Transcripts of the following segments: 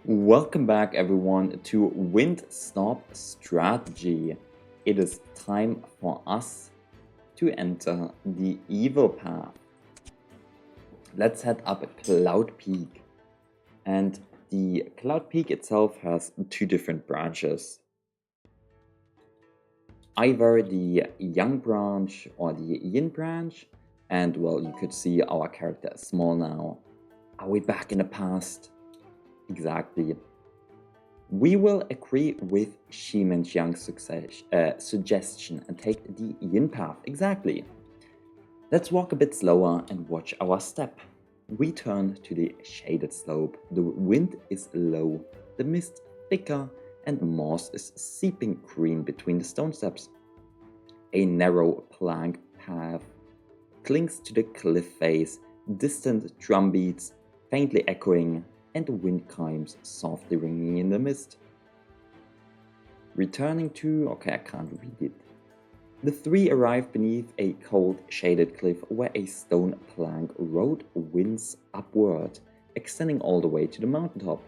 Welcome back everyone to Windstop Strategy. It is time for us to enter the evil path. Let's head up Cloud Peak. And the Cloud Peak itself has two different branches. Either the Yang branch or the Yin branch. And well, you could see our character is small now. Are we back in the past? Exactly. We will agree with Ximen Jiang's suggestion and take the Yin path. Exactly. Let's walk a bit slower and watch our step. We turn to the shaded slope. The wind is low, the mist thicker, and moss is seeping green between the stone steps. A narrow plank path clings to the cliff face, distant drum beats faintly echoing, and wind chimes softly ringing in the mist. Returning to... okay, I can't read it. The three arrive beneath a cold, shaded cliff where a stone plank road winds upward, extending all the way to the mountaintop.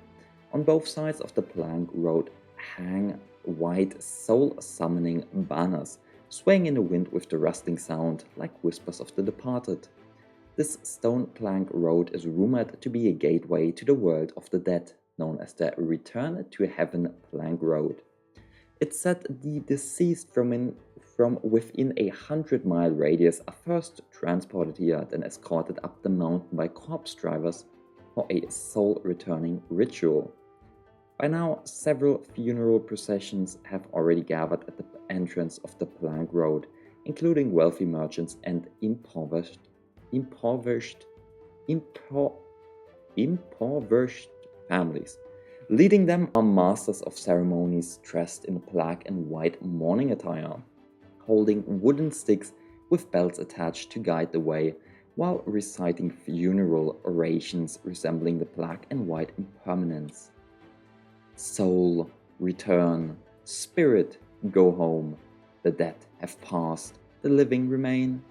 On both sides of the plank road hang white, soul-summoning banners, swaying in the wind with the rustling sound like whispers of the departed. This stone plank road is rumored to be a gateway to the world of the dead, known as the Return to Heaven plank road. It's said the deceased from within a 100-mile radius are first transported here, then escorted up the mountain by corpse drivers for a soul-returning ritual. By now, several funeral processions have already gathered at the entrance of the plank road, including wealthy merchants and impoverished families. Leading them are masters of ceremonies dressed in black and white mourning attire, holding wooden sticks with belts attached to guide the way, while reciting funeral orations resembling the black and white impermanence. Soul, return. Spirit, go home. The dead have passed, the living remain.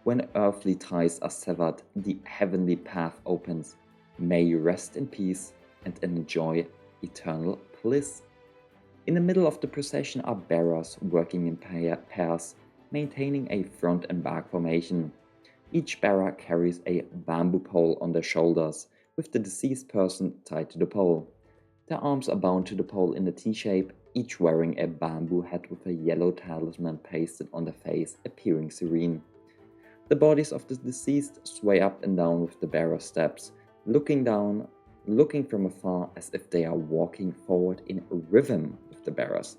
When earthly ties are severed, the heavenly path opens. May you rest in peace and enjoy eternal bliss. In the middle of the procession are bearers working in pairs, maintaining a front and back formation. Each bearer carries a bamboo pole on their shoulders, with the deceased person tied to the pole. Their arms are bound to the pole in a T-shape, each wearing a bamboo hat with a yellow talisman pasted on their face, appearing serene. The bodies of the deceased sway up and down with the bearer's steps, looking from afar as if they are walking forward in rhythm with the bearers.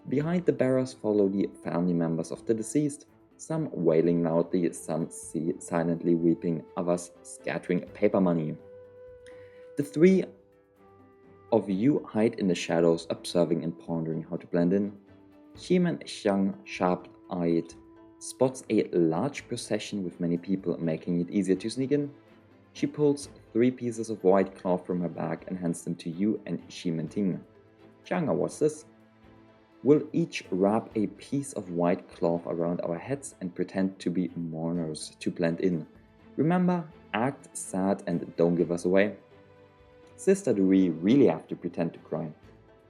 Behind the bearers follow the family members of the deceased, some wailing loudly, some silently weeping, others scattering paper money. The three of you hide in the shadows, observing and pondering how to blend in. Ximen Xiang, sharp-eyed, spots a large procession with many people, making it easier to sneak in. She pulls 3 pieces of white cloth from her bag and hands them to you and Ximen Ting. Changa, what's this? We'll each wrap a piece of white cloth around our heads and pretend to be mourners to blend in. Remember, act sad and don't give us away. Sister, do we really have to pretend to cry?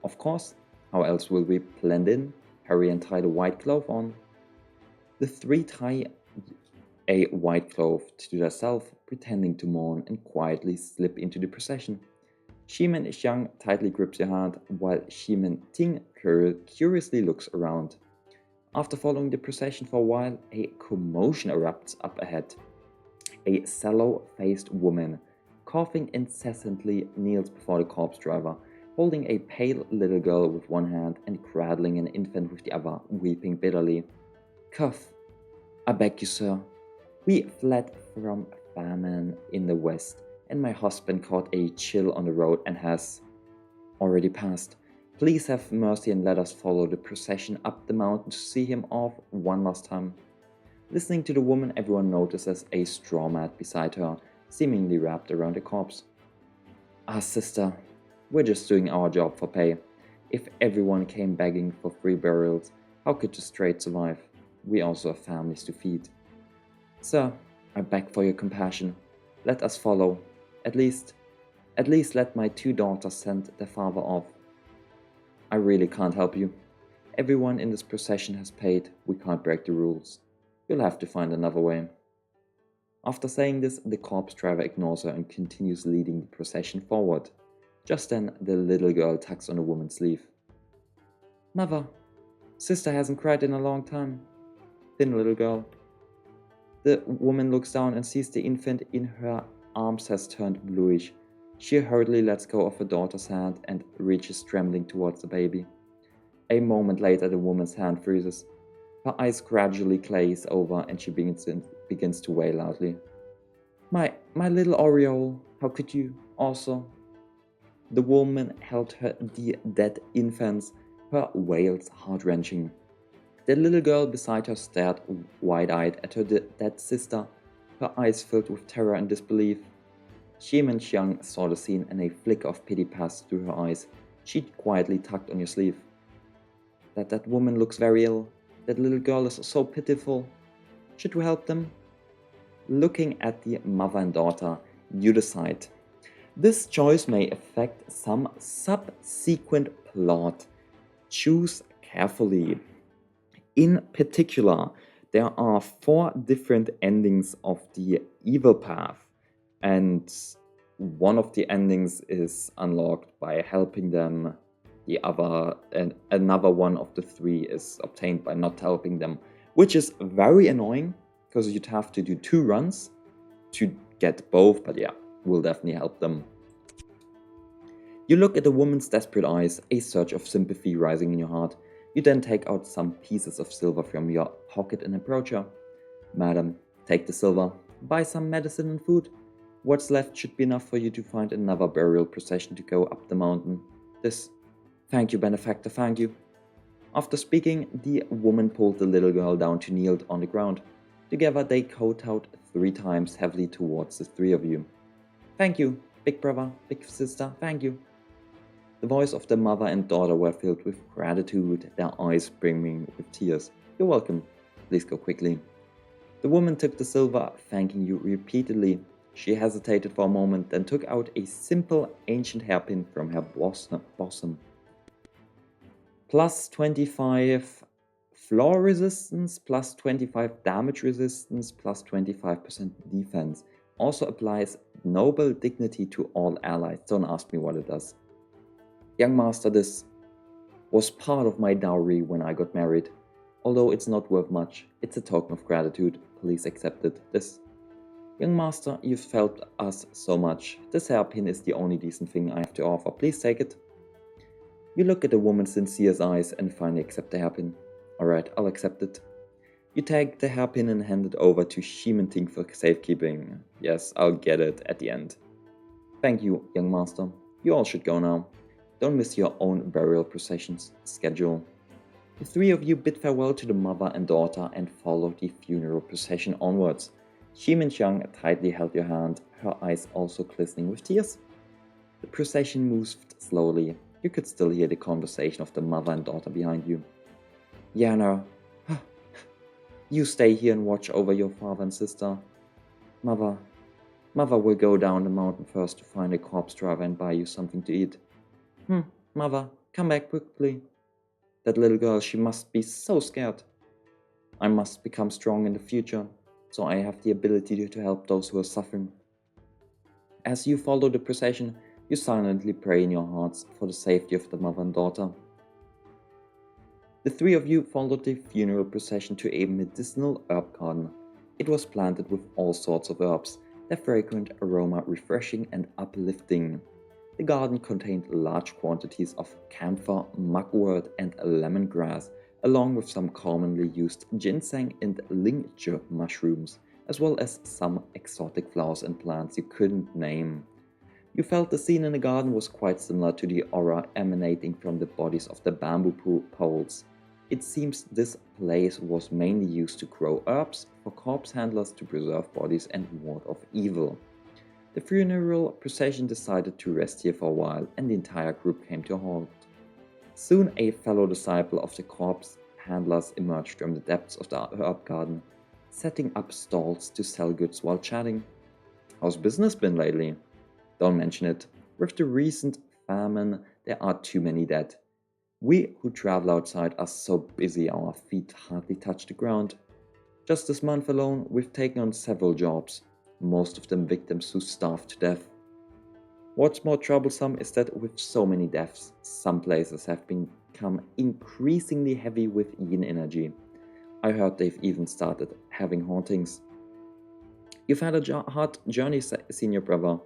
Of course, how else will we blend in? Hurry and tie the white cloth on. The 3 tie a white cloth to themselves, pretending to mourn, and quietly slip into the procession. Ximen Xiang tightly grips your hand, while Ximen Ting curiously looks around. After following the procession for a while, a commotion erupts up ahead. A sallow-faced woman, coughing incessantly, kneels before the corpse driver, holding a pale little girl with one hand and cradling an infant with the other, weeping bitterly. Cough. I beg you, sir. We fled from famine in the west, and my husband caught a chill on the road and has already passed. Please have mercy and let us follow the procession up the mountain to see him off one last time. Listening to the woman, everyone notices a straw mat beside her, seemingly wrapped around the corpse. Ah, sister, we're just doing our job for pay. If everyone came begging for free burials, how could the straight survive? We also have families to feed. Sir, I beg for your compassion. Let us follow. At least, At least let my 2 daughters send their father off. I really can't help you. Everyone in this procession has paid. We can't break the rules. You'll have to find another way. After saying this, the corpse driver ignores her and continues leading the procession forward. Just then, the little girl tugs on the woman's sleeve. Mother, sister hasn't cried in a long time. Thin little girl. The woman looks down and sees the infant in her arms has turned bluish. She hurriedly lets go of her daughter's hand and reaches trembling towards the baby. A moment later, the woman's hand freezes. Her eyes gradually glaze over and she begins to wail loudly. My little Oriole, how could you also? The woman held her dead infants, her wails heart-wrenching. The little girl beside her stared wide-eyed at her dead sister, her eyes filled with terror and disbelief. Ximen Xiang saw the scene and a flicker of pity passed through her eyes. She quietly tugged on your sleeve. That woman looks very ill. That little girl is so pitiful. Should we help them? Looking at the mother and daughter, you decide. This choice may affect some subsequent plot. Choose carefully. In particular, there are 4 different endings of the evil path, and one of the endings is unlocked by helping them. The other and another one of the 3 is obtained by not helping them, which is very annoying because you'd have to do 2 runs to get both, but yeah, will definitely help them. You look at the woman's desperate eyes, a surge of sympathy rising in your heart. You then take out some pieces of silver from your pocket and approach her. Madam, take the silver, buy some medicine and food. What's left should be enough for you to find another burial procession to go up the mountain. Thank you, benefactor, thank you. After speaking, the woman pulled the little girl down to kneel on the ground. Together they kowtowed 3 times heavily towards the 3 of you. Thank you, big brother, big sister, thank you. The voice of the mother and daughter were filled with gratitude, their eyes brimming with tears. You're welcome. Please go quickly. The woman took the silver, thanking you repeatedly. She hesitated for a moment, then took out a simple ancient hairpin from her bosom. Plus 25 floor resistance, plus 25 damage resistance, plus 25% defense. Also applies noble dignity to all allies. Don't ask me what it does. Young master, this was part of my dowry when I got married. Although it's not worth much, it's a token of gratitude. Please accept it. Young master, you've helped us so much. This hairpin is the only decent thing I have to offer. Please take it. You look at the woman's sincere eyes and finally accept the hairpin. Alright, I'll accept it. You take the hairpin and hand it over to Ximen Ting for safekeeping. Yes, I'll get it at the end. Thank you, young master. You all should go now. Don't miss your own burial procession's schedule. The 3 of you bid farewell to the mother and daughter and followed the funeral procession onwards. Ximen Xiang tightly held your hand, her eyes also glistening with tears. The procession moved slowly. You could still hear the conversation of the mother and daughter behind you. Yana, you stay here and watch over your father and sister. Mother will go down the mountain first to find a corpse driver and buy you something to eat. Mother, come back quickly. That little girl, she must be so scared. I must become strong in the future, so I have the ability to help those who are suffering. As you follow the procession, you silently pray in your hearts for the safety of the mother and daughter. The 3 of you followed the funeral procession to a medicinal herb garden. It was planted with all sorts of herbs, their fragrant aroma refreshing and uplifting. The garden contained large quantities of camphor, mugwort, and lemongrass, along with some commonly used ginseng and lingzhi mushrooms, as well as some exotic flowers and plants you couldn't name. You felt the scene in the garden was quite similar to the aura emanating from the bodies of the bamboo poles. It seems this place was mainly used to grow herbs, for corpse handlers to preserve bodies and ward off evil. The funeral procession decided to rest here for a while, and the entire group came to a halt. Soon a fellow disciple of the corpse handlers emerged from the depths of the herb garden, setting up stalls to sell goods while chatting. How's business been lately? Don't mention it. With the recent famine, there are too many dead. We who travel outside are so busy our feet hardly touch the ground. Just this month alone, we've taken on several jobs, most of them victims who starved to death. What's more troublesome is that with so many deaths, some places have become increasingly heavy with yin energy. I heard they've even started having hauntings. You've had a hard journey, senior brother.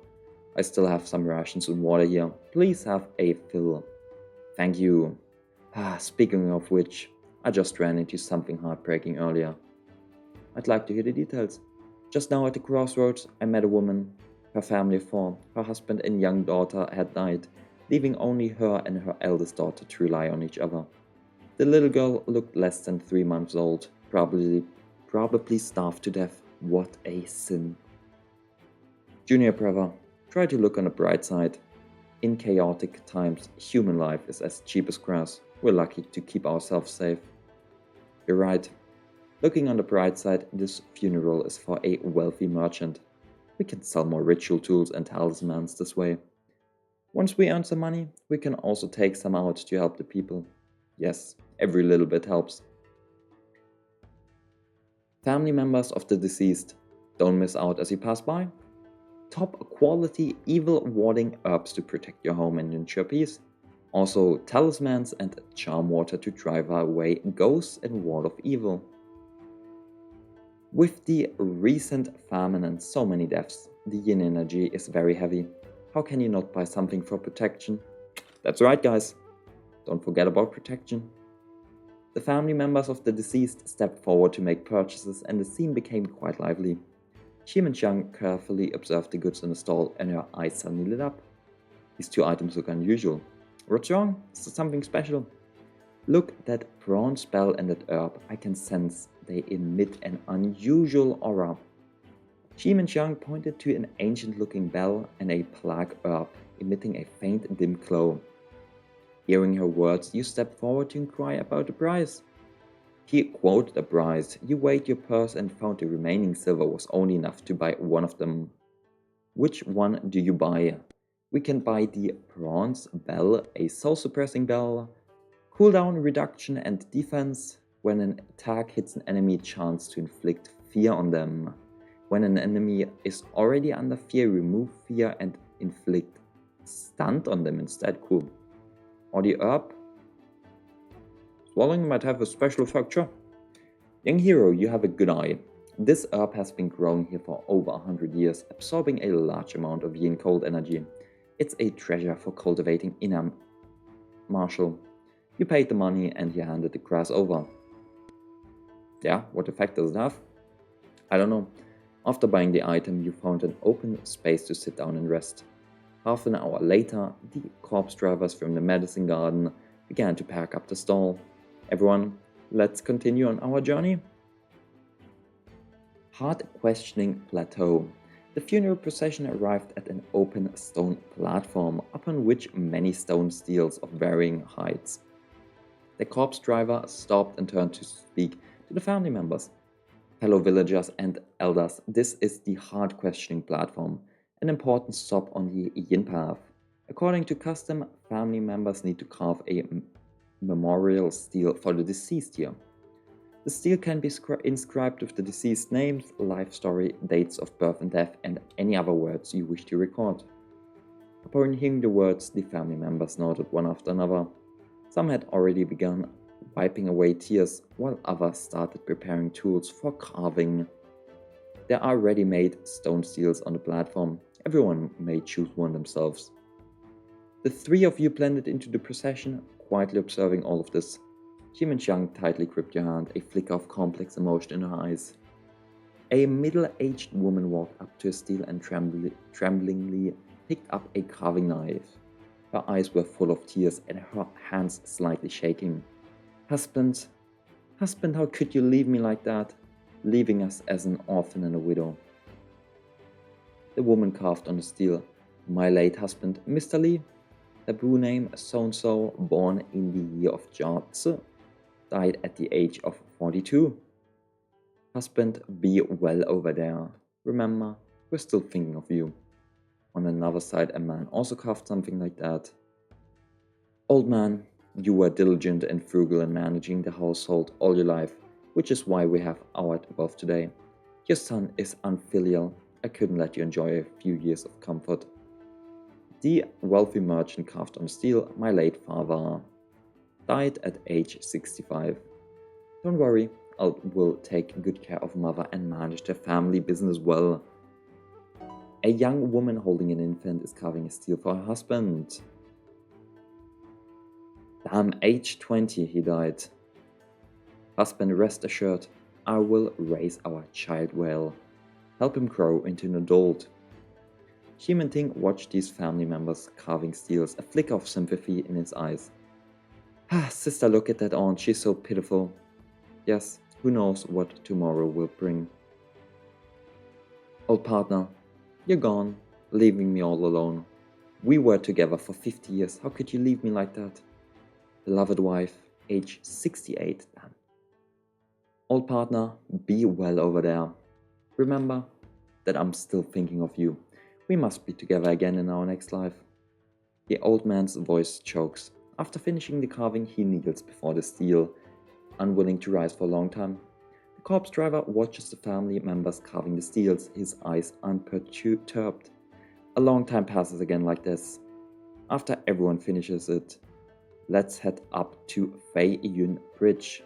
I still have some rations and water here. Please have a fill. Thank you. Speaking of which, I just ran into something heartbreaking earlier. I'd like to hear the details. Just now at the crossroads, I met a woman. Her family of four, her husband and young daughter had died, leaving only her and her eldest daughter to rely on each other. The little girl looked less than 3 months old, probably starved to death. What a sin. Junior brother, try to look on the bright side. In chaotic times, human life is as cheap as grass. We're lucky to keep ourselves safe. You're right. Looking on the bright side, this funeral is for a wealthy merchant. We can sell more ritual tools and talismans this way. Once we earn some money, we can also take some out to help the people. Yes, every little bit helps. Family members of the deceased, don't miss out as you pass by. Top quality evil warding herbs to protect your home and ensure peace. Also talismans and charm water to drive away ghosts and ward off evil. With the recent famine and so many deaths, the yin energy is very heavy. How can you not buy something for protection? That's right, guys. Don't forget about protection. The family members of the deceased stepped forward to make purchases and the scene became quite lively. Ximen Xiang carefully observed the goods in the stall and her eyes suddenly lit up. These two items look unusual. What's wrong? Is there something special? Look, that prawn spell and that herb, I can sense they emit an unusual aura. Ximen Xiang pointed to an ancient-looking bell and a plague herb emitting a faint dim glow. Hearing her words, you stepped forward to inquire about the price. He quoted the price. You weighed your purse and found the remaining silver was only enough to buy one of them. Which one do you buy? We can buy the bronze bell, a soul-suppressing bell, cooldown reduction and defense. When an attack hits an enemy, chance to inflict fear on them. When an enemy is already under fear, remove fear and inflict stunt on them instead. Cool. Or the herb. Swallowing might have a special effect, sure. Young hero, you have a good eye. This herb has been growing here for over 100 years, absorbing a large amount of yin cold energy. It's a treasure for cultivating inner martial. You paid the money and you handed the grass over. Yeah, what effect does it have? I don't know. After buying the item, you found an open space to sit down and rest. Half an hour later, the corpse drivers from the medicine garden began to pack up the stall. Everyone, let's continue on our journey. Hard questioning plateau. The funeral procession arrived at an open stone platform upon which many stone steels of varying heights. The corpse driver stopped and turned to speak to the family members. Fellow villagers and elders, this is the hard questioning platform, an important stop on the yin path. According to custom, family members need to carve a memorial stele for the deceased here. The stele can be inscribed with the deceased names, life story, dates of birth and death, and any other words you wish to record. Upon hearing the words, the family members nodded one after another. Some had already begun wiping away tears, while others started preparing tools for carving. There are ready-made stone steels on the platform. Everyone may choose one themselves. The three of you blended into the procession, quietly observing all of this. Ximen Xiang tightly gripped your hand, a flicker of complex emotion in her eyes. A middle-aged woman walked up to a stele and tremblingly picked up a carving knife. Her eyes were full of tears and her hands slightly shaking. Husband, how could you leave me like that, leaving us as an orphan and a widow? The woman carved on the stele. My late husband, Mr. Li, Taboo name so-and-so, born in the year of Jiazi, died at the age of 42. Husband, be well over there. Remember, we're still thinking of you. On another side, a man also carved something like that. Old man, you were diligent and frugal in managing the household all your life, which is why we have our wealth today. Your son is unfilial. I couldn't let you enjoy a few years of comfort. The wealthy merchant carved on steel, my late father died at age 65. Don't worry, I will take good care of mother and manage the family business well. A young woman holding an infant is carving a steel for her husband. Damn, age 20 he died. Husband, rest assured, I will raise our child well. Help him grow into an adult. Human Ting watched these family members carving steels, a flicker of sympathy in his eyes. Ah, sister, look at that aunt, she's so pitiful. Yes, who knows what tomorrow will bring. Old partner, you're gone, leaving me all alone. We were together for 50 years, how could you leave me like that? Beloved wife, age 68, damn. Old partner, be well over there. Remember that I'm still thinking of you. We must be together again in our next life. The old man's voice chokes. After finishing the carving, he kneels before the steel, unwilling to rise for a long time. The corpse driver watches the family members carving the steels, his eyes unperturbed. A long time passes again like this. After everyone finishes it, let's head up to Fei Yun Bridge.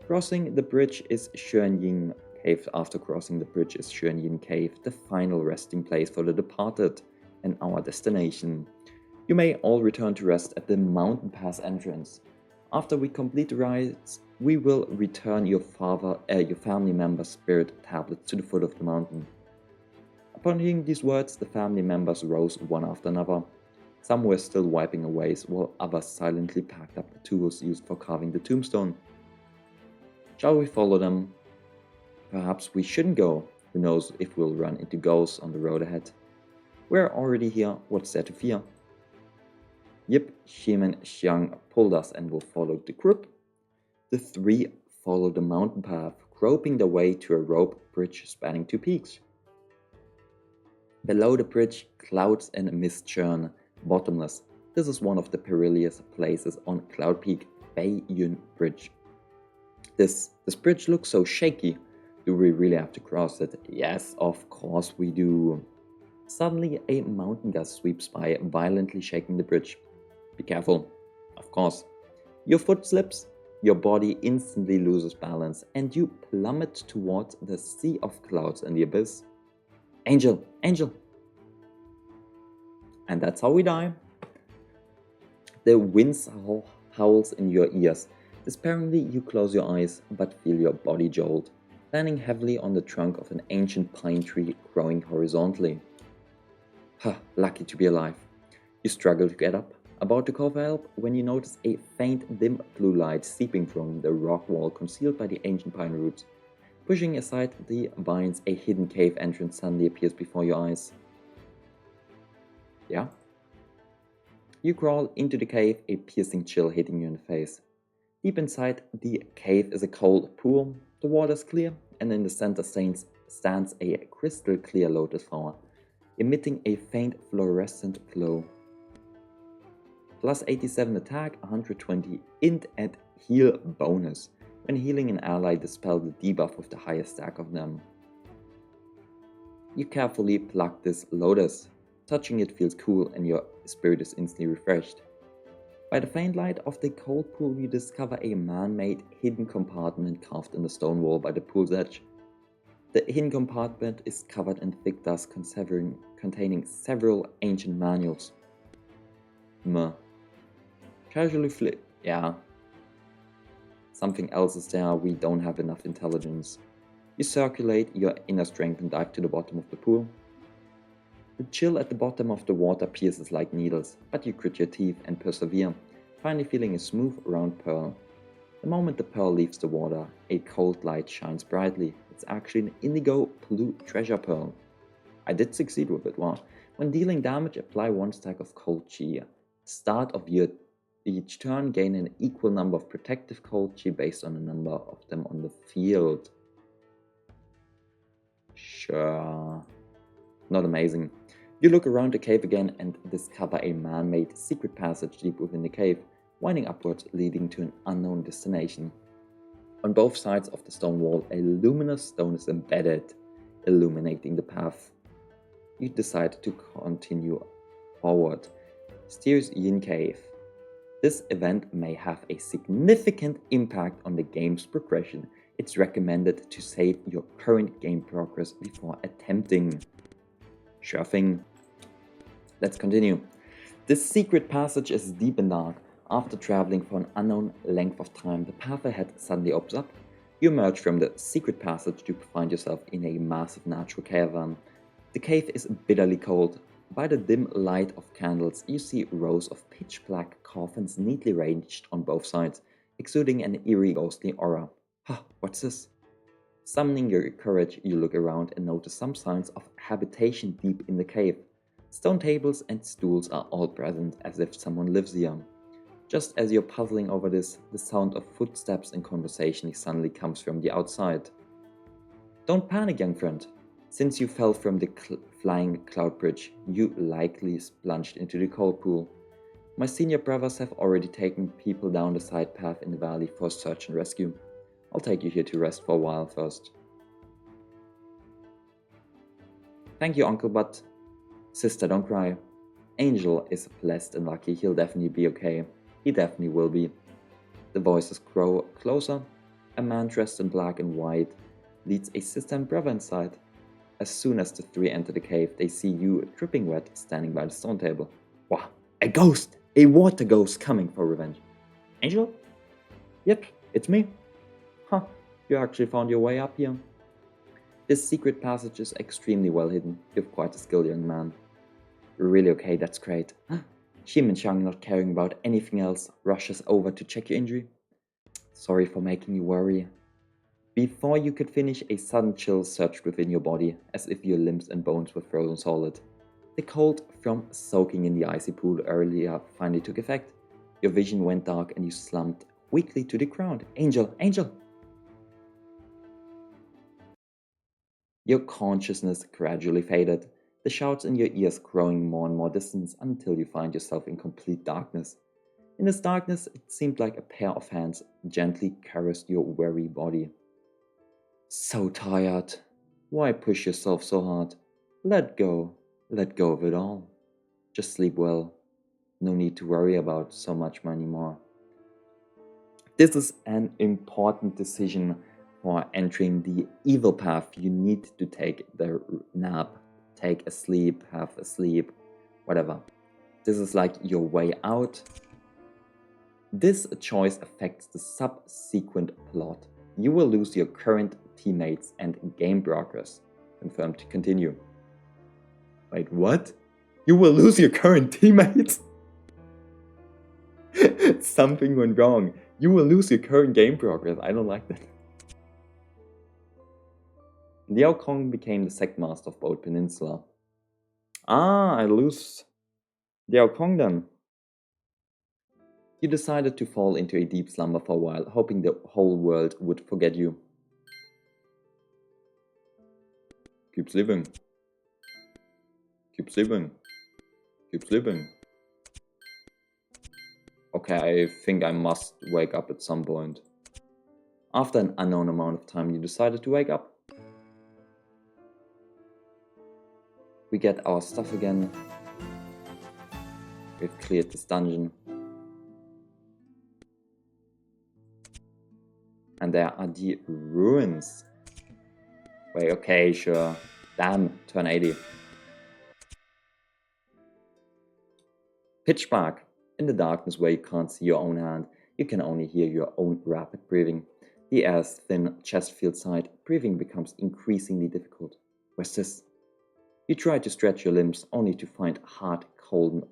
Crossing the bridge is Xuanying Cave. After crossing the bridge is Xuanying Cave, the final resting place for the departed and our destination. You may all return to rest at the mountain pass entrance. After we complete the rites, we will return your family member's spirit tablets to the foot of the mountain. Upon hearing these words, the family members rose one after another. Some were still wiping away, while others silently packed up the tools used for carving the tombstone. Shall we follow them? Perhaps we shouldn't go. Who knows if we'll run into ghosts on the road ahead. We're already here, what's there to fear? Yip, Shim and Xiang pulled us and will follow the group. The three follow the mountain path, groping their way to a rope bridge spanning two peaks. Below the bridge, clouds and mist churn, bottomless. This is one of the perilous places on Cloud Peak, Fei Yun Bridge. This bridge looks so shaky. Do we really have to cross it? Yes, of course we do. Suddenly, a mountain gust sweeps by, violently shaking the bridge. Be careful. Of course. Your foot slips, your body instantly loses balance, and you plummet towards the sea of clouds in the abyss. Angel! Angel! And that's how we die. The wind howls in your ears. Despairingly, you close your eyes, but feel your body jolt, landing heavily on the trunk of an ancient pine tree growing horizontally. Ha, lucky to be alive. You struggle to get up, about to call for help, when you notice a faint, dim blue light seeping from the rock wall concealed by the ancient pine roots. Pushing aside the vines, a hidden cave entrance suddenly appears before your eyes. Yeah? You crawl into the cave, a piercing chill hitting you in the face. Deep inside the cave is a cold pool. The water is clear, and in the center stands a crystal clear lotus flower, emitting a faint fluorescent glow. Plus 87 attack, 120 int and heal bonus. When healing an ally, dispel the debuff with the highest stack of them. You carefully pluck this lotus. Touching it feels cool and your spirit is instantly refreshed. By the faint light of the cold pool, you discover a man-made hidden compartment carved in the stone wall by the pool's edge. The hidden compartment is covered in thick dust containing several ancient manuals. Casually yeah. Something else is there, we don't have enough intelligence. You circulate your inner strength and dive to the bottom of the pool. The chill at the bottom of the water pierces like needles, but you grit your teeth and persevere, finally feeling a smooth, round pearl. The moment the pearl leaves the water, a cold light shines brightly. It's actually an indigo blue treasure pearl. I did succeed with it, wow. When dealing damage, apply 1 stack of cold chi. Start of each turn, gain an equal number of protective cold chi based on the number of them on the field. Sure. Not amazing. You look around the cave again and discover a man-made secret passage deep within the cave, winding upwards, leading to an unknown destination. On both sides of the stone wall, a luminous stone is embedded, illuminating the path. You decide to continue forward. Steers Yin Cave. This event may have a significant impact on the game's progression. It's recommended to save your current game progress before attempting. Sure thing. Let's continue. This secret passage is deep and dark. After traveling for an unknown length of time, the path ahead suddenly opens up. You emerge from the secret passage to find yourself in a massive natural cavern. The cave is bitterly cold. By the dim light of candles, you see rows of pitch-black coffins neatly ranged on both sides, exuding an eerie ghostly aura. Huh, what's this? Summoning your courage, you look around and notice some signs of habitation deep in the cave. Stone tables and stools are all present, as if someone lives here. Just as you're puzzling over this, the sound of footsteps and conversation suddenly comes from the outside. Don't panic, young friend. Since you fell from the flying cloud bridge, you likely plunged into the cold pool. My senior brothers have already taken people down the side path in the valley for search and rescue. I'll take you here to rest for a while first. Thank you, uncle, but... Sister, don't cry. Angel is blessed and lucky. He'll definitely be okay. He definitely will be. The voices grow closer. A man dressed in black and white leads a sister and brother inside. As soon as the three enter the cave, they see you, dripping wet, standing by the stone table. Wow, a ghost! A water ghost coming for revenge. Angel? Yep, it's me. Huh, you actually found your way up here. This secret passage is extremely well hidden. You have quite a skilled young man. You're really okay, that's great. Ximin Xiang, not caring about anything else, rushes over to check your injury. Sorry for making you worry. Before you could finish, a sudden chill surged within your body, as if your limbs and bones were frozen solid. The cold from soaking in the icy pool earlier finally took effect. Your vision went dark and you slumped weakly to the ground. Angel! Angel! Your consciousness gradually faded, the shouts in your ears growing more and more distant until you find yourself in complete darkness. In this darkness, it seemed like a pair of hands gently caressed your weary body. So tired. Why push yourself so hard? Let go of it all. Just sleep well. No need to worry about so much anymore. This is an important decision for entering the evil path. You need to take the nap, take a sleep, have a sleep, whatever. This is like your way out. This choice affects the subsequent plot. You will lose your current teammates and game progress. Confirmed to continue. Wait, what? You will lose your current teammates? Something went wrong. You will lose your current game progress. I don't like that. Liao Kong became the sect master of Boat Peninsula. Ah, I lose Liao Kong then. You decided to fall into a deep slumber for a while, hoping the whole world would forget you. Keep sleeping. Keep sleeping. Keep sleeping. Okay, I think I must wake up at some point. After an unknown amount of time, you decided to wake up. We get our stuff again. We've cleared this dungeon. And there are the ruins. Wait, okay, sure. Damn, turn 80. Pitch black. In the darkness where you can't see your own hand, you can only hear your own rapid breathing. The air's thin chest feels tight. Breathing becomes increasingly difficult. What's this? You try to stretch your limbs, only to find hard, cold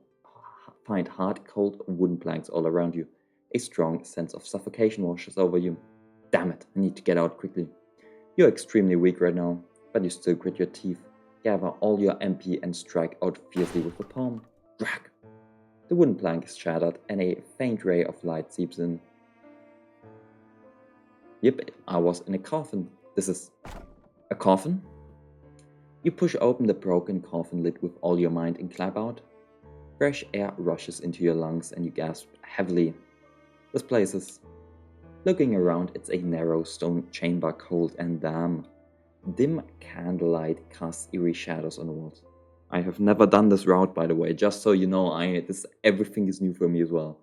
wooden planks all around you. A strong sense of suffocation washes over you. Damn it, I need to get out quickly. You're extremely weak right now, but you still grit your teeth, gather all your MP and strike out fiercely with the palm. Drag! The wooden plank is shattered and a faint ray of light seeps in. Yep, I was in a coffin. This is a coffin? You push open the broken coffin lid with all your might and clap out. Fresh air rushes into your lungs and you gasp heavily. This place is... Looking around, it's a narrow stone chamber, cold and damp. Dim candlelight casts eerie shadows on the walls. I have never done this route, by the way, just so you know, everything is new for me as well.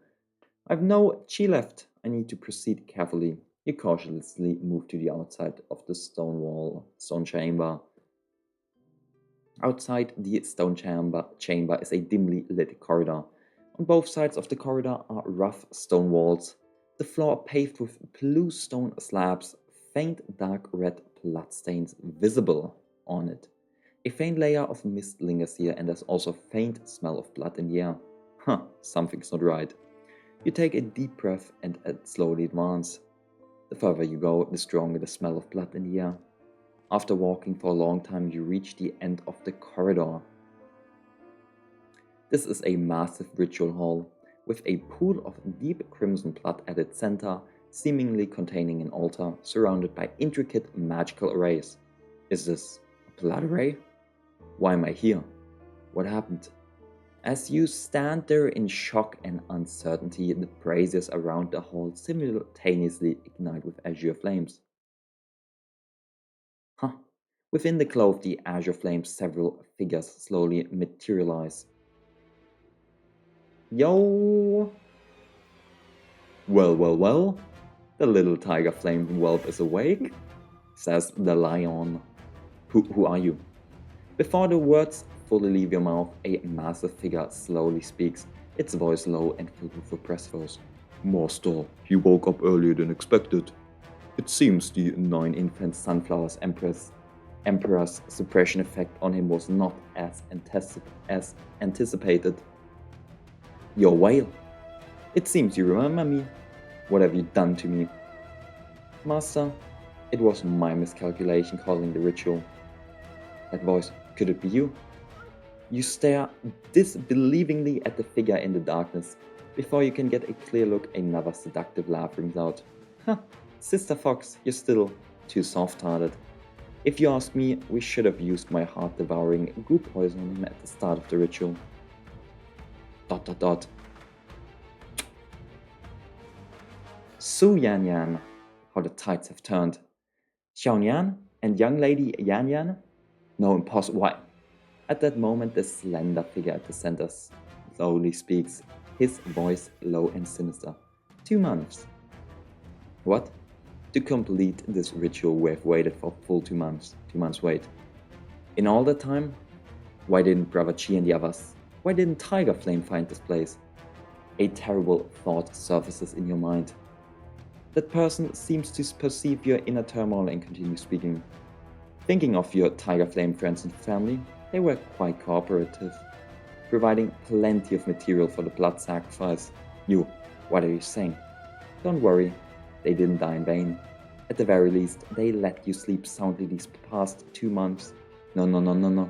I have no chi left. I need to proceed carefully. You cautiously move to the outside of the stone chamber. Outside the stone chamber is a dimly lit corridor. On both sides of the corridor are rough stone walls. The floor paved with blue stone slabs, faint dark red bloodstains visible on it. A faint layer of mist lingers here, and there's also a faint smell of blood in the air. Huh, something's not right. You take a deep breath and slowly advance. The further you go, the stronger the smell of blood in the air. After walking for a long time, you reach the end of the corridor. This is a massive ritual hall, with a pool of deep crimson blood at its center, seemingly containing an altar surrounded by intricate magical arrays. Is this a blood array? Why am I here? What happened? As you stand there in shock and uncertainty, the braziers around the hall simultaneously ignite with azure flames. Huh. Within the glow of the azure flames, several figures slowly materialize. Yo! Well, the little tiger flame whelp is awake, says the lion. Who are you? Before the words fully leave your mouth, a massive figure slowly speaks, its voice low and filled with repressed voice. Master, you woke up earlier than expected. It seems the 9 infant sunflowers Emperor's suppression effect on him was not as anticipated. Your whale. It seems you remember me. What have you done to me? Master, it was my miscalculation causing the ritual. That voice, could it be you? You stare disbelievingly at the figure in the darkness. Before you can get a clear look, another seductive laugh rings out. Ha! Sister Fox, you're still too soft-hearted. If you ask me, we should have used my heart-devouring goo poison on him at the start of the ritual. ... Su Yan Yan, how the tides have turned. Xiao Yan and young lady Yan Yan? No, impossible. Why? At that moment, the slender figure at the center slowly speaks, his voice low and sinister. 2 months. What? To complete this ritual, we have waited for full 2 months. 2 months wait. In all that time, why didn't Brother Chi and the others? Why didn't Tiger Flame find this place? A terrible thought surfaces in your mind. That person seems to perceive your inner turmoil and continue speaking. Thinking of your Tiger Flame friends and family, they were quite cooperative, providing plenty of material for the blood sacrifice. You, what are you saying? Don't worry, they didn't die in vain. At the very least, they let you sleep soundly these past 2 months. No.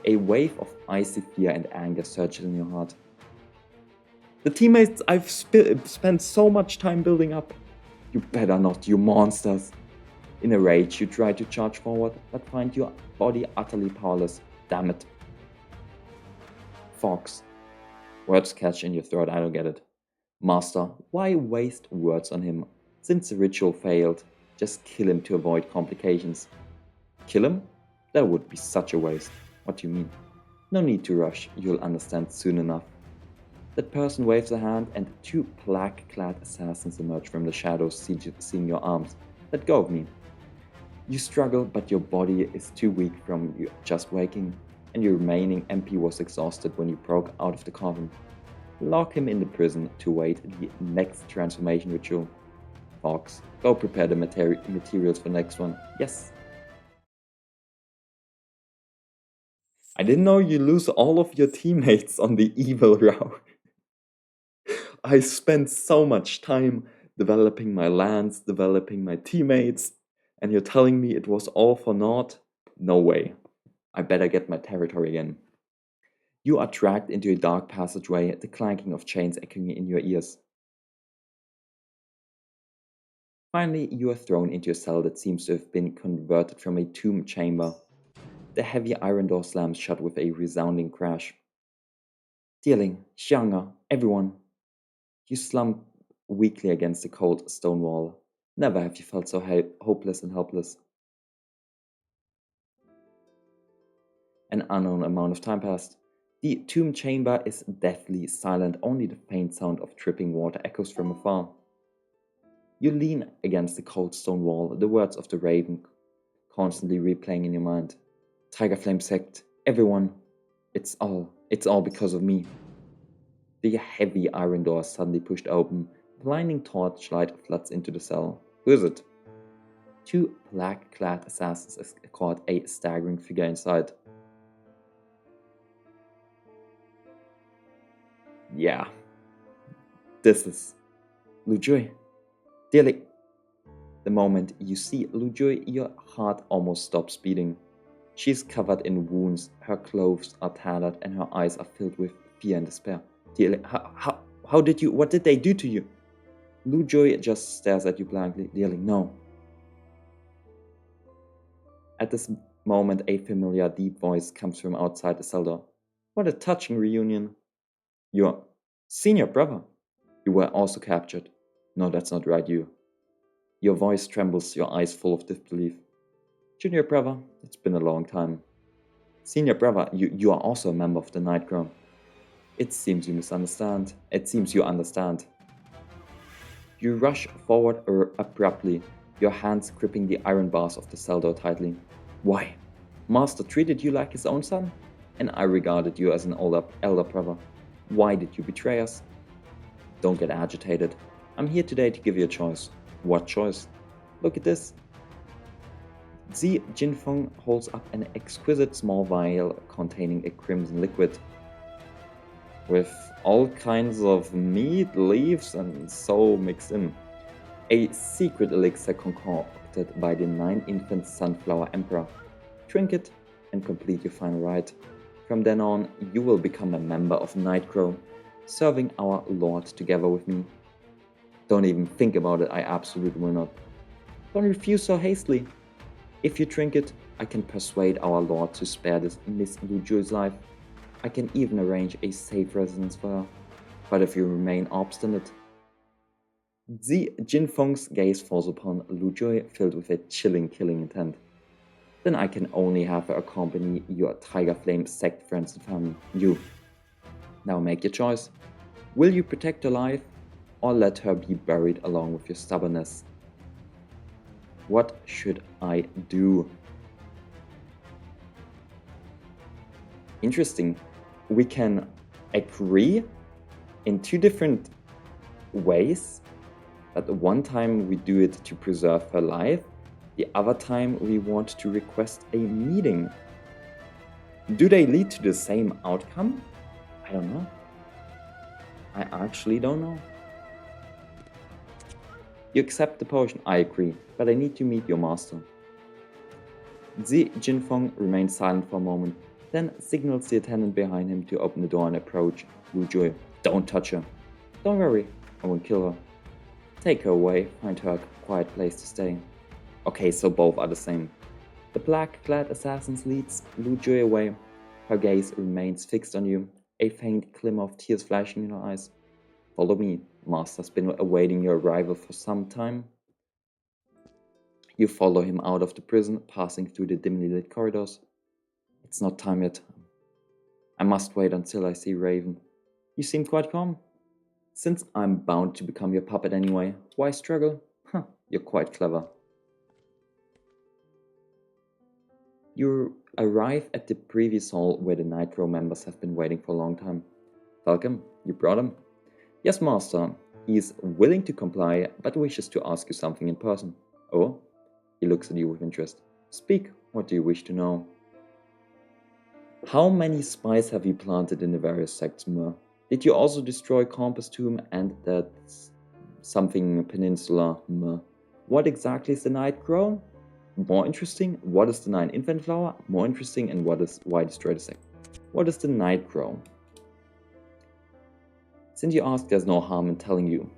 A wave of icy fear and anger surges in your heart. The teammates I've spent so much time building up. You better not, you monsters. In a rage, you try to charge forward, but find your body utterly powerless. Damn it. Fox. Words catch in your throat, I don't get it. Master, why waste words on him? Since the ritual failed, just kill him to avoid complications. Kill him? That would be such a waste. What do you mean? No need to rush, you'll understand soon enough. That person waves a hand and 2 black-clad assassins emerge from the shadows, seeing your arms. Let go of me. You struggle, but your body is too weak from you just waking, and your remaining MP was exhausted when you broke out of the coffin. Lock him in the prison to wait the next transformation ritual. Fox, go prepare the materials for the next one. Yes. I didn't know you lose all of your teammates on the evil route. I spent so much time developing my lands, developing my teammates, and you're telling me it was all for naught? No way. I better get my territory again. You are dragged into a dark passageway, the clanking of chains echoing in your ears. Finally, you are thrown into a cell that seems to have been converted from a tomb chamber. The heavy iron door slams shut with a resounding crash. Dearling, Xianga, everyone. You slump weakly against the cold stone wall. Never have you felt so hopeless and helpless. An unknown amount of time passed. The tomb chamber is deathly silent, only the faint sound of dripping water echoes from afar. You lean against the cold stone wall, the words of the raven constantly replaying in your mind. Tiger Flame Sect, everyone, it's all because of me. The heavy iron door suddenly pushed open. Blinding torchlight floods into the cell. Who is it? Two black-clad assassins escort a staggering figure inside. Yeah, this is Lu Jui. Dearly, the moment you see Lu Jui, your heart almost stops beating. She's covered in wounds, her clothes are tattered, and her eyes are filled with fear and despair. Dearly, what did they do to you? Lu Jui just stares at you blankly. Dearly, no. At this moment, a familiar, deep voice comes from outside the cell door. What a touching reunion. Your senior brother. You were also captured. No, that's not right, you. Your voice trembles, your eyes full of disbelief. Junior brother, it's been a long time. Senior brother, you are also a member of the Night Crown. It seems you misunderstand. It seems you understand. You rush forward abruptly, your hands gripping the iron bars of the cell door tightly. Why? Master treated you like his own son, and I regarded you as an elder brother. Why did you betray us? Don't get agitated. I'm here today to give you a choice. What choice? Look at this. Zi Jinfeng holds up an exquisite small vial containing a crimson liquid. With all kinds of meat, leaves, and soul mixed in. A secret elixir concocted by the 9-infant Sunflower Emperor. Drink it and complete your final rite. From then on, you will become a member of Nightcrow, serving our Lord together with me. Don't even think about it, I absolutely will not. Don't refuse so hastily. If you drink it, I can persuade our Lord to spare this Miss Lu Jui's life. I can even arrange a safe residence for her. But if you remain obstinate... Zi Jinfeng's gaze falls upon Lu Jui, filled with a chilling killing intent. Then I can only have her accompany your Tiger Flame sect friends and family. You. Now make your choice. Will you protect her life, or let her be buried along with your stubbornness? What should I do? Interesting. We can agree in two different ways. At one time we do it to preserve her life. The other time we want to request a meeting. Do they lead to the same outcome? I don't know. I actually don't know. You accept the potion, I agree, but I need to meet your master. Zi Jinfeng remains silent for a moment, then signals the attendant behind him to open the door and approach Lu Jui. Don't touch her. Don't worry, I won't kill her. Take her away, find her a quiet place to stay. Okay, so both are the same. The black-clad assassin leads Lu Jui away. Her gaze remains fixed on you, a faint glimmer of tears flashing in her eyes. Follow me, Master's been awaiting your arrival for some time. You follow him out of the prison, passing through the dimly lit corridors. It's not time yet. I must wait until I see Raven. You seem quite calm. Since I'm bound to become your puppet anyway, why struggle? Huh, you're quite clever. You arrive at the previous hall where the Nightcrow members have been waiting for a long time. Welcome, you brought him? Yes, Master. He is willing to comply, but wishes to ask you something in person. Oh? He looks at you with interest. Speak, what do you wish to know? How many spies have you planted in the various sects, Mer? Did you also destroy Compass Tomb and that something peninsula, Mer? What exactly is the Nightcrow? More interesting. What is the 9-infant flower? More interesting. And why destroy the sect? What is the Nightcrow? Since you ask, there's no harm in telling you.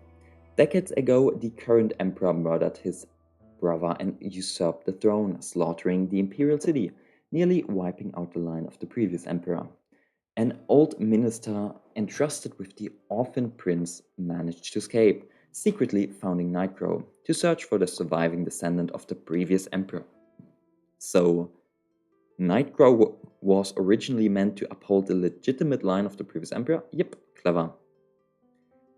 Decades ago, the current emperor murdered his brother and usurped the throne, slaughtering the imperial city. nearly wiping out the line of the previous emperor. An old minister entrusted with the orphan prince managed to escape, secretly founding Nightcrow to search for the surviving descendant of the previous emperor. So, Nightcrow was originally meant to uphold the legitimate line of the previous emperor? Yep, clever.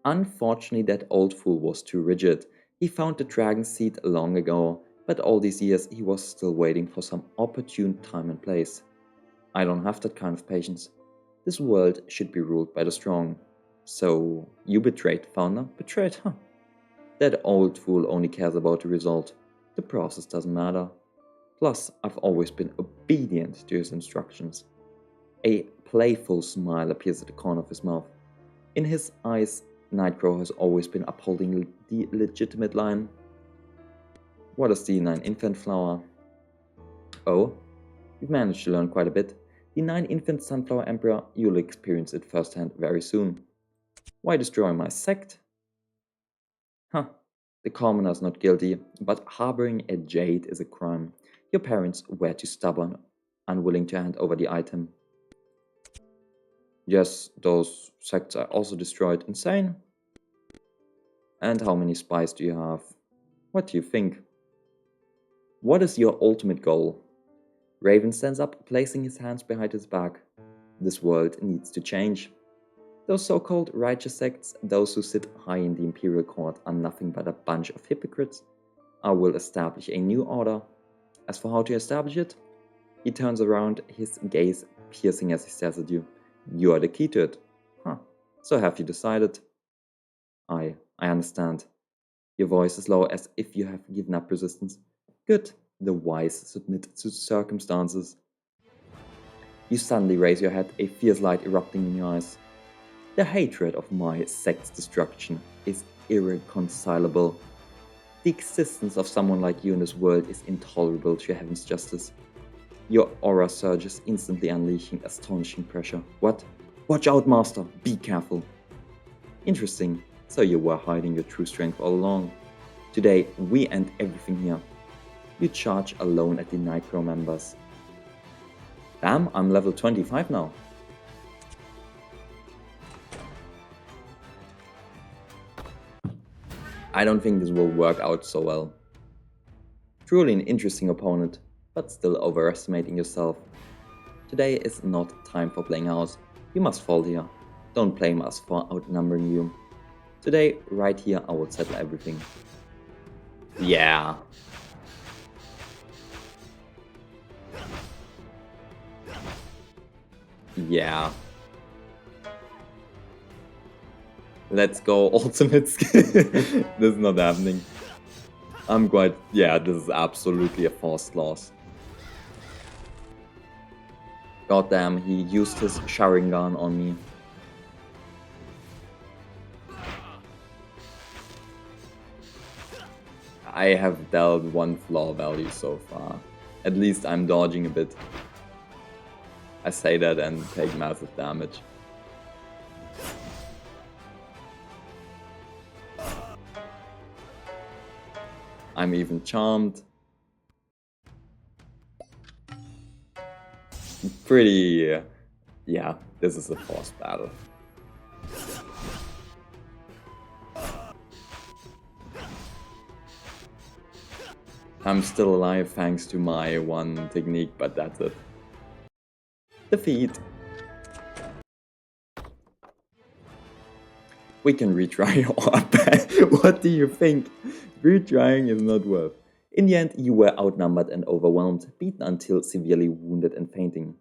Unfortunately, that old fool was too rigid. He found the dragon's seed long ago, but all these years he was still waiting for some opportune time and place. I don't have that kind of patience. This world should be ruled by the strong. So, you betrayed, founder? Betrayed, huh? That old fool only cares about the result. The process doesn't matter. Plus, I've always been obedient to his instructions. A playful smile appears at the corner of his mouth. In his eyes, Nightcrow has always been upholding the legitimate line. What is the 9 infant flower? Oh, you've managed to learn quite a bit. The 9 infant sunflower emperor, you'll experience it firsthand very soon. Why destroy my sect? Huh, the commoner is not guilty, but harboring a jade is a crime. Your parents were too stubborn, unwilling to hand over the item. Yes, those sects are also destroyed. Insane. And how many spies do you have? What do you think? What is your ultimate goal? Raven stands up, placing his hands behind his back. This world needs to change. Those so-called righteous sects, those who sit high in the imperial court, are nothing but a bunch of hypocrites. I will establish a new order. As for how to establish it, he turns around, his gaze piercing as he stares at you. You are the key to it. Huh. So have you decided? I understand. Your voice is low, as if you have given up resistance. Good. The wise submit to circumstances. You suddenly raise your head, a fierce light erupting in your eyes. The hatred of my sect's destruction is irreconcilable. The existence of someone like you in this world is intolerable to heaven's justice. Your aura surges, instantly unleashing astonishing pressure. What? Watch out, master! Be careful! Interesting. So you were hiding your true strength all along. Today, we end everything here. You charge alone at the Nightcrow members. Damn, I'm level 25 now. I don't think this will work out so well. Truly an interesting opponent, but still overestimating yourself. Today is not time for playing house. You must fall here. Don't blame us for outnumbering you. Today, right here, I will settle everything. Yeah. Yeah. Let's go, ultimate skill. This is not happening. Yeah, this is absolutely a forced loss. Goddamn, he used his Sharingan on me. I have dealt 1 flaw value so far. At least I'm dodging a bit. I say that and take massive damage. I'm even charmed. Pretty... yeah, this is a forced battle. I'm still alive thanks to my 1 technique, but that's it. Defeat. We can retry or what do you think? Retrying is not worth. In the end, you were outnumbered and overwhelmed, beaten until severely wounded and fainting.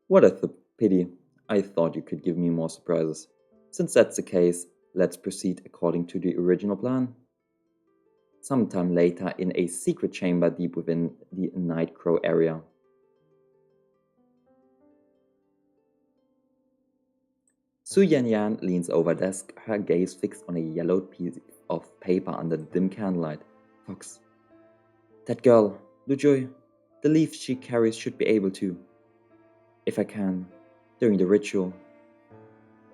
What a pity. I thought you could give me more surprises. Since that's the case, let's proceed according to the original plan. Sometime later, in a secret chamber deep within the Nightcrow area. Su Yan leans over a desk, her gaze fixed on a yellowed piece of paper under the dim candlelight. Fox. That girl, Lujoy, the leaf she carries should be able to. If I can, during the ritual.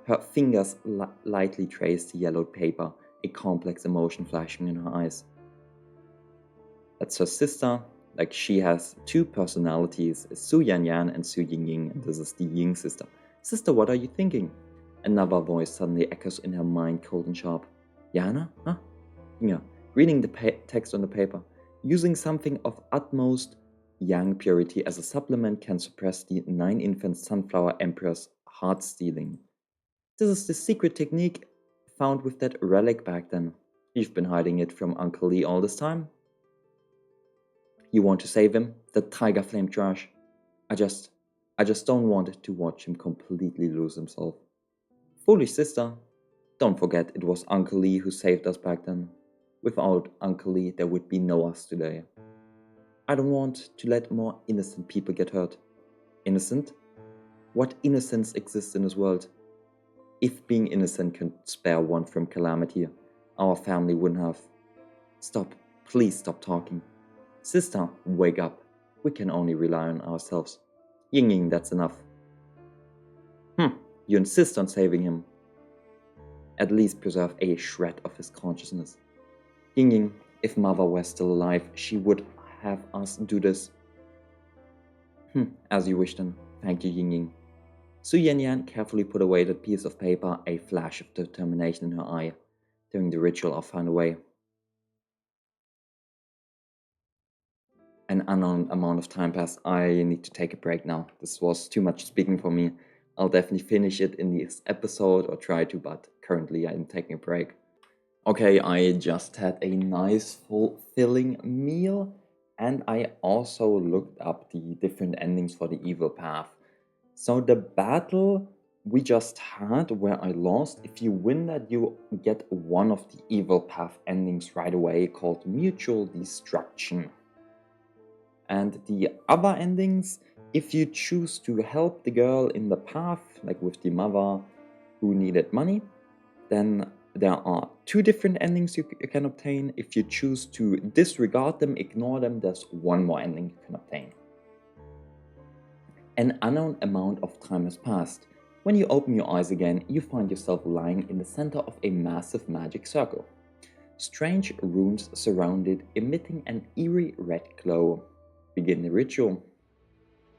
Her fingers lightly trace the yellowed paper, a complex emotion flashing in her eyes. That's her sister, Like she has two personalities, Su Yan Yan and Su Ying Ying, and this is the Ying sister. Sister, what are you thinking? Another voice suddenly echoes in her mind, cold and sharp. Yana? Huh? Yeah, reading the text on the paper. Using something of utmost yang purity as a supplement can suppress the 9-infant sunflower emperor's heart stealing. This is the secret technique found with that relic back then. You've been hiding it from Uncle Lee all this time? You want to save him? The tiger flame trash. I just don't want to watch him completely lose himself. Foolish sister. Don't forget it was Uncle Lee who saved us back then. Without Uncle Lee, there would be no us today. I don't want to let more innocent people get hurt. Innocent? What innocence exists in this world? If being innocent can spare one from calamity, our family wouldn't have. Stop. Please stop talking. Sister, wake up. We can only rely on ourselves. Ying Ying, that's enough. You insist on saving him. At least preserve a shred of his consciousness. Ying Ying, if Mother were still alive, she would have us do this. As you wish then. Thank you, Ying Ying. Su Yan Yan carefully put away that piece of paper, a flash of determination in her eye. During the ritual, I'll find a way. An unknown amount of time passed. I need to take a break now. This was too much speaking for me. I'll definitely finish it in this episode or try to, but currently I'm taking a break. Okay, I just had a nice fulfilling meal and I also looked up the different endings for the evil path. So the battle we just had where I lost, if you win that you get one of the evil path endings right away called Mutual Destruction. And the other endings, if you choose to help the girl in the path, like with the mother who needed money, then there are two different endings you can obtain. If you choose to disregard them, ignore them, there's one more ending you can obtain. An unknown amount of time has passed. When you open your eyes again, you find yourself lying in the center of a massive magic circle. Strange runes surround it, emitting an eerie red glow. Begin the ritual.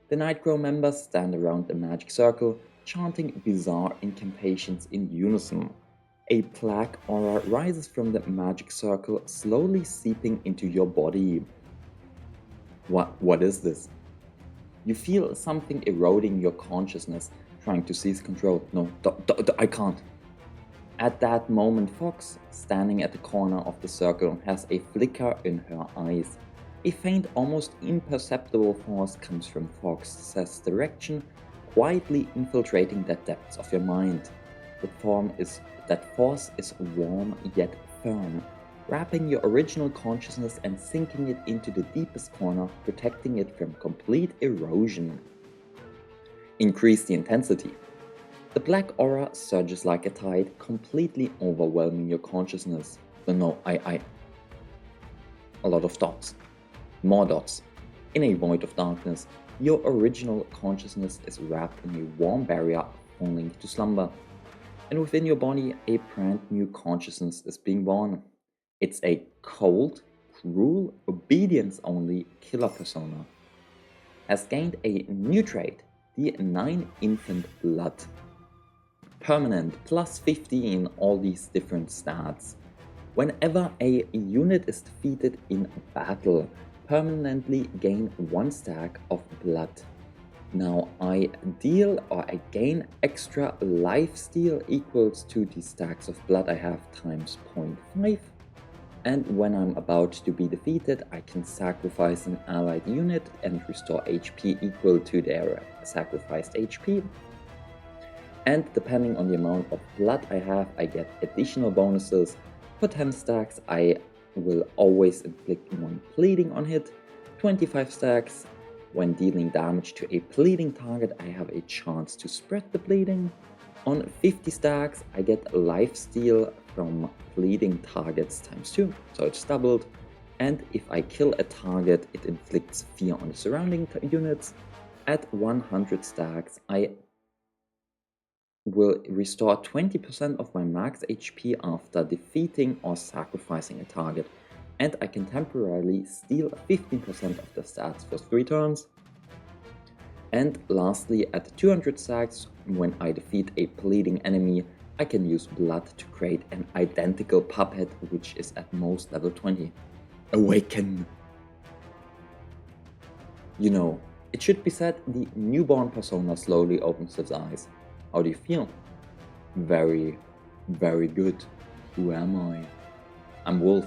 The Nightcrow members stand around the magic circle, chanting bizarre incantations in unison. A black aura rises from the magic circle, slowly seeping into your body. What is this? You feel something eroding your consciousness, trying to seize control. No, I can't. At that moment, Fox, standing at the corner of the circle, has a flicker in her eyes. A faint, almost imperceptible force comes from Fox's direction, quietly infiltrating the depths of your mind. That force is warm yet firm, wrapping your original consciousness and sinking it into the deepest corner, protecting it from complete erosion. Increase the intensity. The black aura surges like a tide, completely overwhelming your consciousness. A lot of dots. More dots. In a void of darkness, your original consciousness is wrapped in a warm barrier, falling to slumber. And within your body, a brand new consciousness is being born. It's a cold, cruel, obedience-only killer persona. Has gained a new trait, the 9-infant blood. Permanent, plus 50 in all these different stats. Whenever a unit is defeated in battle, permanently gain 1 stack of blood. Now I gain extra lifesteal equals to the stacks of blood I have times 0.5. And when I'm about to be defeated, I can sacrifice an allied unit and restore HP equal to their sacrificed HP. And depending on the amount of blood I have, I get additional bonuses. For 10 stacks, I will always inflict 1 bleeding on hit. 25 stacks, when dealing damage to a bleeding target, I have a chance to spread the bleeding. On 50 stacks, I get lifesteal from bleeding targets times 2, so it's doubled. And if I kill a target, it inflicts fear on the surrounding units. At 100 stacks, I will restore 20% of my max HP after defeating or sacrificing a target. and I can temporarily steal 15% of the stats for 3 turns. And lastly, at 200 stacks, when I defeat a bleeding enemy, I can use blood to create an identical puppet, which is at most level 20. Awaken! You know, it should be said, the newborn persona slowly opens its eyes. How do you feel? Very, very good. Who am I? I'm Wolf.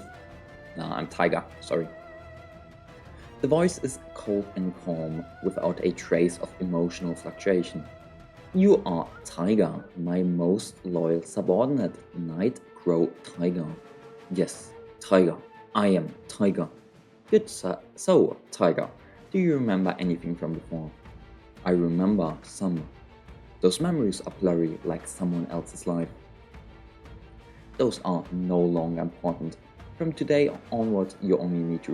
Nah, I'm Tiger, sorry. The voice is cold and calm, without a trace of emotional fluctuation. You are Tiger, my most loyal subordinate, Night Crow Tiger. Yes, Tiger, I am Tiger. Good so, Tiger, do you remember anything from before? I remember some. Those memories are blurry like someone else's life. Those are no longer important. From today onwards, you only need to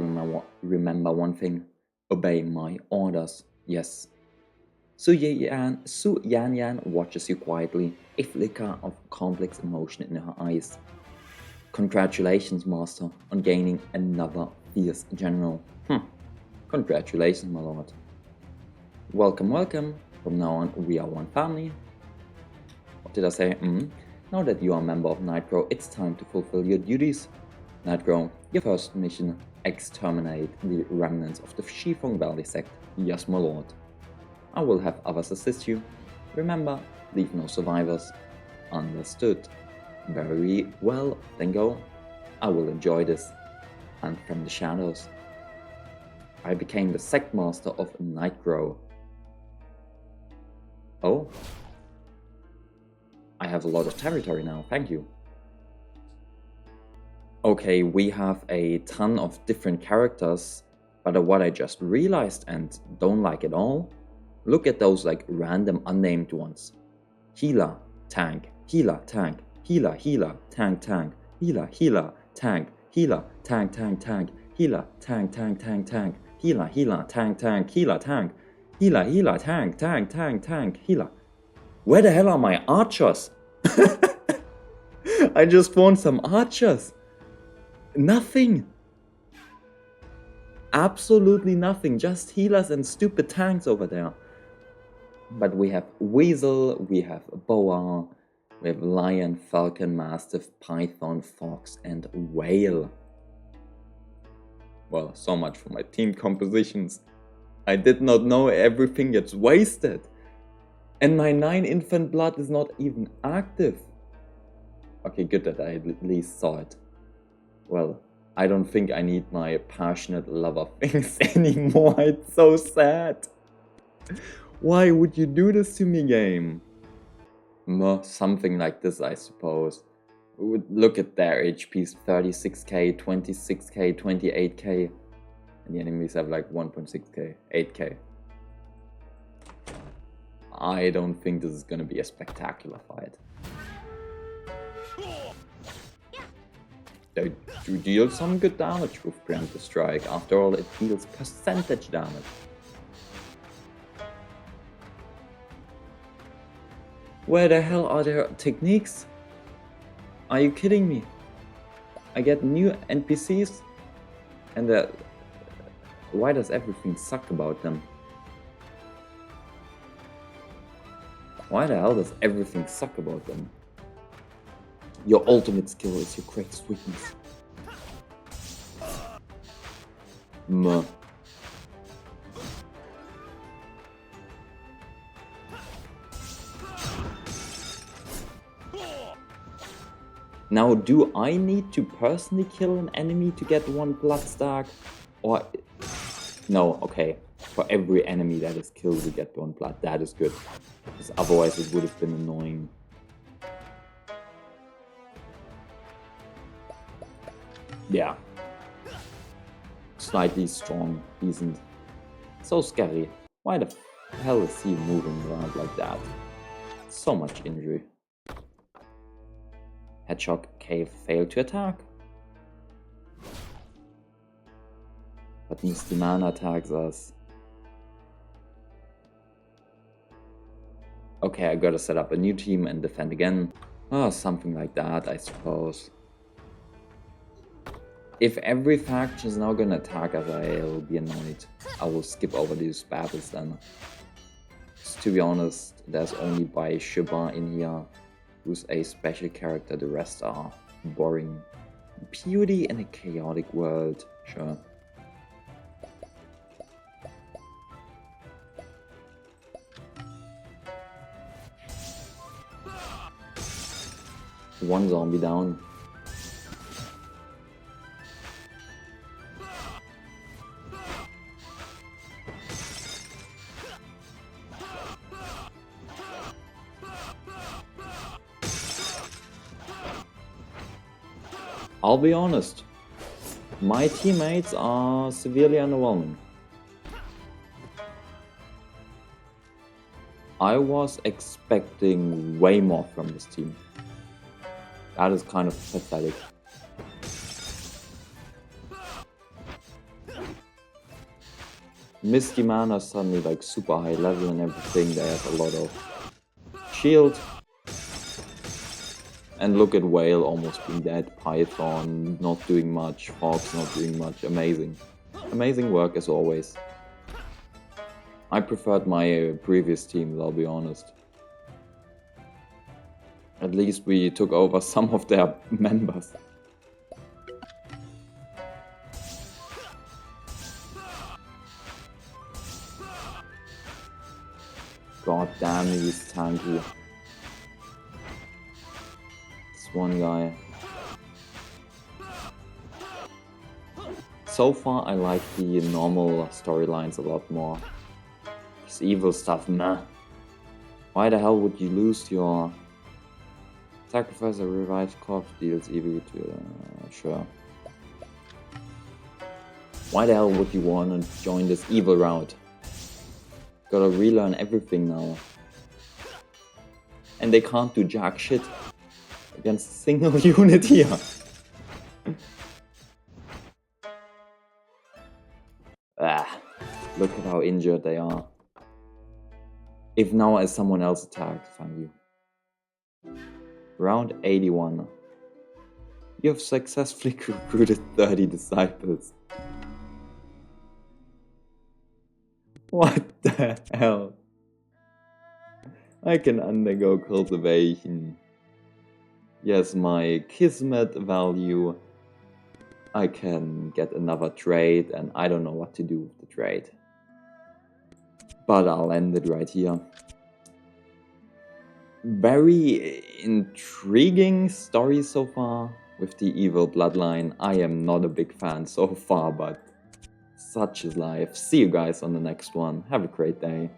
remember one thing. Obey my orders, yes. Su Yan Yan watches you quietly, a flicker of complex emotion in her eyes. Congratulations, Master, on gaining another fierce general. Congratulations, my lord. Welcome, welcome. From now on, we are one family. What did I say? Now that you are a member of Nightcrow, it's time to fulfill your duties. Nightcrow, your first mission, exterminate the remnants of the Shifeng Valley sect. Yes, my lord. I will have others assist you. Remember, leave no survivors. Understood. Very well, then go. I will enjoy this. And from the shadows. I became the sect master of Nightcrow. Oh. I have a lot of territory now, thank you. Okay, we have a ton of different characters, but what I just realized and don't like at all, look at those like random unnamed ones. Healer, tank, healer, tank, healer, healer, tank, tank, healer, healer, tank, healer, tank, tank, tank, healer, tank, tank, tank, tank, healer, healer, tank, tank, healer, tank, healer, healer, tank, tank, tank, tank, healer. Where the hell are my archers? I just want some archers. Nothing. Absolutely nothing. Just healers and stupid tanks over there. But we have Weasel, we have Boa, we have Lion, Falcon, Mastiff, Python, Fox, and Whale. Well, so much for my team compositions. I did not know everything gets wasted. And my 9 infant blood is not even active. Okay, good that I at least saw it. Well, I don't think I need my passionate lover things anymore. It's so sad. Why would you do this to me, game? Something like this, I suppose. Look at their HPs, 36k, 26k, 28k. And the enemies have like 1.6k, 8k. I don't think this is gonna be a spectacular fight. They do deal some good damage with Preemptive Strike. After all, it deals percentage damage. Where the hell are their techniques? Are you kidding me? I get new NPCs and why does everything suck about them? Why the hell does everything suck about them? Your ultimate skill is your greatest weakness. Now, do I need to personally kill an enemy to get 1 blood stack? Or... No, okay. For every enemy that is killed, we get 1 blood. That is good. Because otherwise it would have been annoying. Yeah. Slightly strong, decent. So scary. Why the hell is he moving around like that? So much injury. Hedgehog Cave failed to attack. But Misty Mana attacks us. Okay, I gotta set up a new team and defend again. Oh, something like that, I suppose. If every faction is now gonna attack us, I'll be annoyed. I will skip over these battles then. To be honest, there's only Bai Shiba in here, who's a special character, the rest are boring. Beauty in a chaotic world, sure. One zombie down. I'll be honest, my teammates are severely underwhelming. I was expecting way more from this team. That is kind of pathetic. Misty Man are suddenly like super high level and everything, they have a lot of shield. And look at Whale almost being dead, Python not doing much, Fox not doing much, amazing. Amazing work as always. I preferred my previous teams, I'll be honest. At least we took over some of their members. God damn, he's tanky. One guy. So far I like the normal storylines a lot more. This evil stuff, nah. Why the hell would you lose your sacrifice a revived corpse deals evil to sure. Why the hell would you want to join this evil route? Gotta relearn everything now. And they can't do jack shit against a single unit here. Look at how injured they are. If now as someone else attacks, thank you. Round 81. You have successfully recruited 30 disciples. What the hell? I can undergo cultivation. Yes, my Kismet value. I can get another trade and I don't know what to do with the trade. But I'll end it right here. Very intriguing story so far with the evil bloodline. I am not a big fan so far, but such is life. See you guys on the next one. Have a great day.